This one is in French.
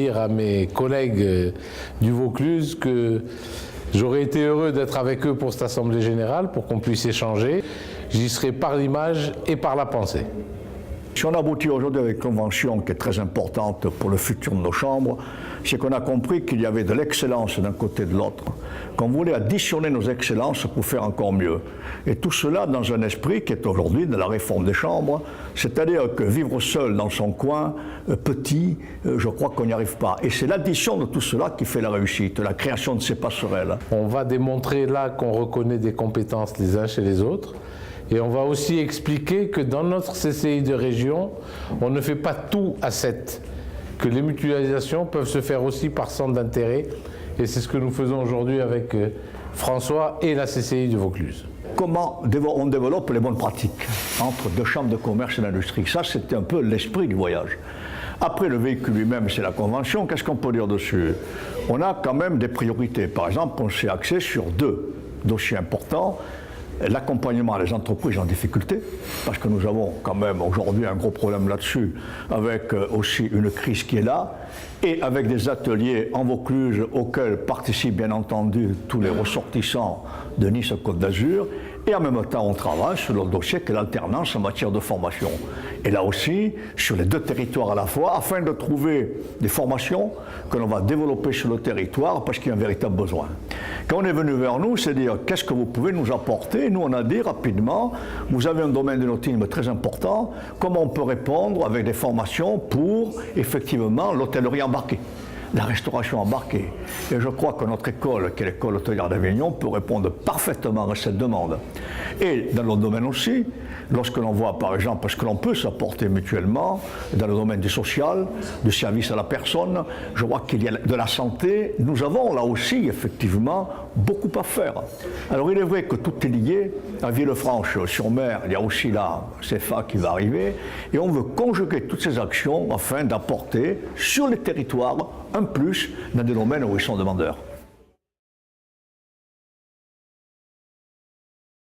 dire à mes collègues du Vaucluse que j'aurais été heureux d'être avec eux pour cette Assemblée Générale, pour qu'on puisse échanger. J'y serai par l'image et par la pensée. Si on aboutit aujourd'hui avec une convention qui est très importante pour le futur de nos chambres, c'est qu'on a compris qu'il y avait de l'excellence d'un côté et de l'autre, qu'on voulait additionner nos excellences pour faire encore mieux. Et tout cela dans un esprit qui est aujourd'hui de la réforme des chambres, c'est-à-dire que vivre seul dans son coin, petit, je crois qu'on n'y arrive pas. Et c'est l'addition de tout cela qui fait la réussite, la création de ces passerelles. On va démontrer là qu'on reconnaît des compétences les uns chez les autres. Et on va aussi expliquer que dans notre CCI de région, on ne fait pas tout à 7, que les mutualisations peuvent se faire aussi par centre d'intérêt. Et c'est ce que nous faisons aujourd'hui avec François et la CCI de Vaucluse. Comment on développe les bonnes pratiques entre deux chambres de commerce et d'industrie. Ça, c'était un peu l'esprit du voyage. Après, le véhicule lui-même, c'est la convention. Qu'est-ce qu'on peut dire dessus? On a quand même des priorités. Par exemple, on s'est axé sur 2 dossiers importants. L'accompagnement des entreprises en difficulté, parce que nous avons quand même aujourd'hui un gros problème là-dessus, avec aussi une crise qui est là, et avec des ateliers en Vaucluse auxquels participent bien entendu tous les ressortissants de Nice-Côte d'Azur, et en même temps on travaille sur le dossier qui est l'alternance en matière de formation. Et là aussi, sur les 2 territoires à la fois, afin de trouver des formations que l'on va développer sur le territoire, parce qu'il y a un véritable besoin. Quand on est venu vers nous, c'est dire qu'est-ce que vous pouvez nous apporter? Nous on a dit rapidement, vous avez un domaine de nautisme très important, comment on peut répondre avec des formations pour effectivement l'hôtellerie embarquée, la restauration embarquée. Et je crois que notre école, qui est l'école hôtelière d'Avignon, peut répondre parfaitement à cette demande. Et dans l'autre domaine aussi, lorsque l'on voit par exemple, parce que l'on peut s'apporter mutuellement dans le domaine du social, du service à la personne, je vois qu'il y a de la santé, nous avons là aussi effectivement beaucoup à faire. Alors il est vrai que tout est lié. À Villefranche-sur-Mer, il y a aussi la CFA qui va arriver, et on veut conjuguer toutes ces actions afin d'apporter sur les territoires un plus dans des domaines où ils sont demandeurs.